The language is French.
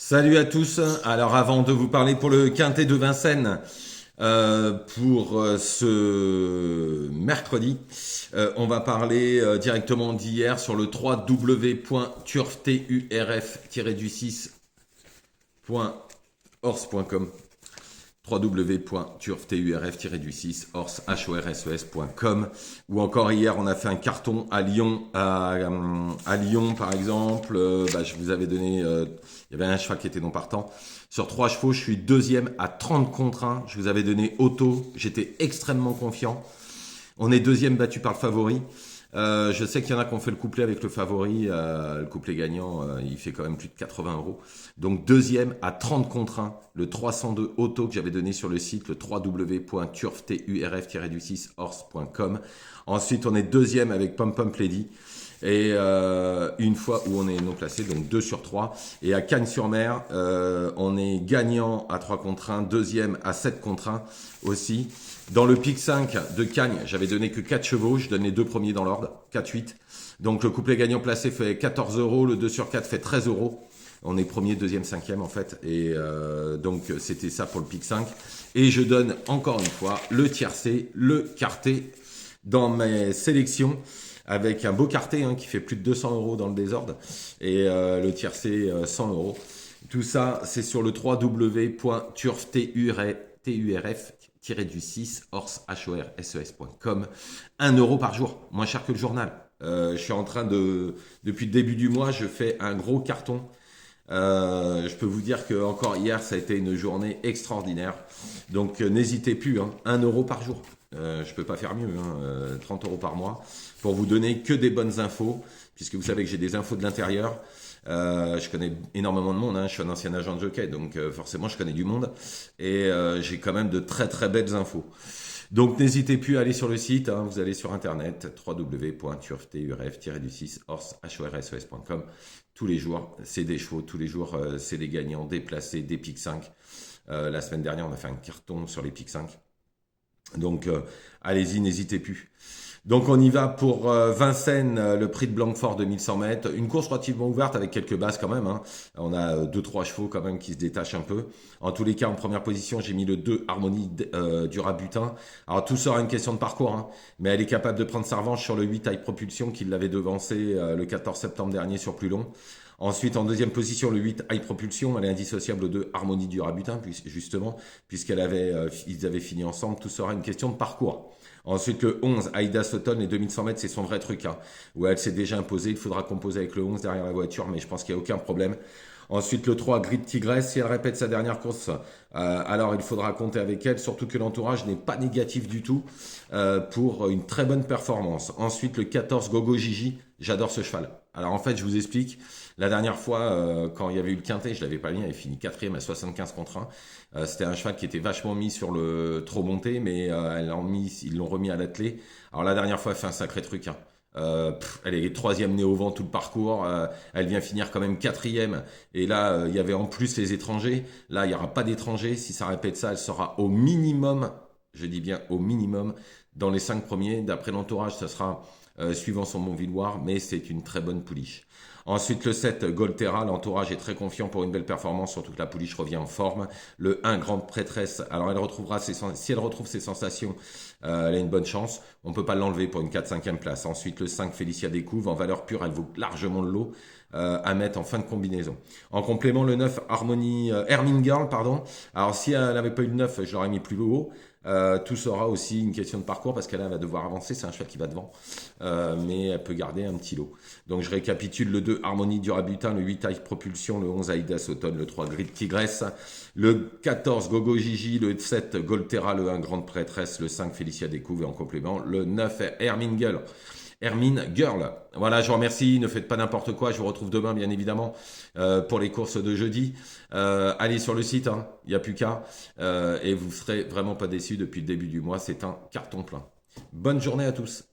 Salut à tous. Alors avant de vous parler pour le quintet de Vincennes, pour ce mercredi, on va parler directement d'hier sur le www.turf-du6.horse.com www.turf-du6horses.com ou encore hier on a fait un carton à Lyon à Lyon par exemple, je vous avais donné il y avait un cheval qui était non partant sur 3 chevaux, je suis deuxième à 30 contre 1, je vous avais donné auto, j'étais extrêmement confiant. On est deuxième battu par le favori. Je sais qu'il y en a qui ont fait le couplet avec le favori. Le couplet gagnant, il fait quand même plus de 80 euros. Donc deuxième à 30 contre 1, le 302 auto que j'avais donné sur le site, le www.turf-du6horse.com. Ensuite, on est deuxième avec Pom Pom Lady. Et une fois où on est non classé, donc 2 sur 3. Et à Cagnes-sur-Mer, on est gagnant à 3 contre 1, deuxième à 7 contre 1 aussi. Dans le pic 5 de Cagnes, j'avais donné que 4 chevaux, je donne les deux premiers dans l'ordre, 4-8. Donc le couplet gagnant placé fait 14 euros, le 2 sur 4 fait 13 euros. On est premier, deuxième, cinquième en fait. Et donc c'était ça pour le pic 5. Et je donne encore une fois le tiercé, le quarté dans mes sélections avec un beau quarté qui fait plus de 200 euros dans le désordre et le tiercé 100 euros. Tout ça, c'est sur le www.turf-du6horses.com. 1 euro par jour, moins cher que le journal. Je suis en train de, depuis le début du mois, je fais un gros carton. Je peux vous dire que encore hier, ça a été une journée extraordinaire. Donc n'hésitez plus, 1 euro par jour. Je peux pas faire mieux, 30 euros par mois, pour vous donner que des bonnes infos, puisque vous savez que j'ai des infos de l'intérieur. Je connais énormément de monde, je suis un ancien agent de jockey, donc forcément je connais du monde, et j'ai quand même de très très belles infos. Donc n'hésitez plus à aller sur le site, vous allez sur internet, www.turf-du6horses.com. Tous les jours, c'est des chevaux, tous les jours, c'est des gagnants, des placés, des pics 5. La semaine dernière, on a fait un carton sur les pics 5. Donc allez-y, n'hésitez plus. Donc on y va pour Vincennes, le prix de Blanquefort de 1100 mètres. Une course relativement ouverte avec quelques bases quand même. On a 2-3 chevaux quand même qui se détachent un peu. En tous les cas, en première position, j'ai mis le 2 Harmonie du Rabutin. Alors tout sera une question de parcours, mais elle est capable de prendre sa revanche sur le 8 High Propulsion qui l'avait devancé le 14 septembre dernier sur plus long. Ensuite, en deuxième position, le 8 High Propulsion, elle est indissociable de Harmonie du Rabutin, justement, puisqu'ils avaient fini ensemble. Tout sera une question de parcours. Ensuite, le 11, Aïda Sutton, les 2100 mètres, c'est son vrai truc. Où elle s'est déjà imposée. Il faudra composer avec le 11 derrière la voiture, mais je pense qu'il n'y a aucun problème. Ensuite, le 3, Grid Tigresse. Si elle répète sa dernière course, alors il faudra compter avec elle, surtout que l'entourage n'est pas négatif du tout pour une très bonne performance. Ensuite, le 14, Gogo Gigi. J'adore ce cheval. Alors en fait, je vous explique. La dernière fois, quand il y avait eu le quintet, je l'avais pas mis, il avait fini 4e à 75 contre 1. C'était un cheval qui était vachement mis sur le trop monté, mais ils l'ont remis à l'attelé. Alors la dernière fois, elle fait un sacré truc. Elle est 3e née au vent tout le parcours. Elle vient finir quand même 4e. Et là, il y avait en plus les étrangers. Là, il n'y aura pas d'étrangers. Si ça répète ça, elle sera au minimum, je dis bien au minimum, dans les 5 premiers. D'après l'entourage, ça sera suivant son bon vouloir, mais c'est une très bonne pouliche. Ensuite, le 7, Golterra, l'entourage est très confiant pour une belle performance, surtout que la pouliche revient en forme. Le 1, Grande Prêtresse, alors si elle retrouve ses sensations, elle a une bonne chance. On ne peut pas l'enlever pour une 4-5e place. Ensuite, le 5, Félicia Découvre, en valeur pure, elle vaut largement le lot à mettre en fin de combinaison. En complément, le 9, Harmony, Hermine Girl, pardon. Alors, si elle n'avait pas eu le 9, je l'aurais mis plus haut. Tout sera aussi une question de parcours parce qu'elle va devoir avancer, c'est un cheval qui va devant, mais elle peut garder un petit lot. Donc je récapitule: le 2 Harmonie du Rabutin, le 8 High Propulsion, le 11 Aïda Sutton, le 3 Grid Tigresse, le 14 Gogo Gigi, le 7 Golterra, le 1 Grande Prêtresse, le 5 Félicia Découvre et en complément le 9 Hermine Girl. Hermine Girl. Voilà, je vous remercie. Ne faites pas n'importe quoi. Je vous retrouve demain, bien évidemment, pour les courses de jeudi. Allez sur le site, il n'y a plus qu'à. Et vous ne serez vraiment pas déçus depuis le début du mois. C'est un carton plein. Bonne journée à tous.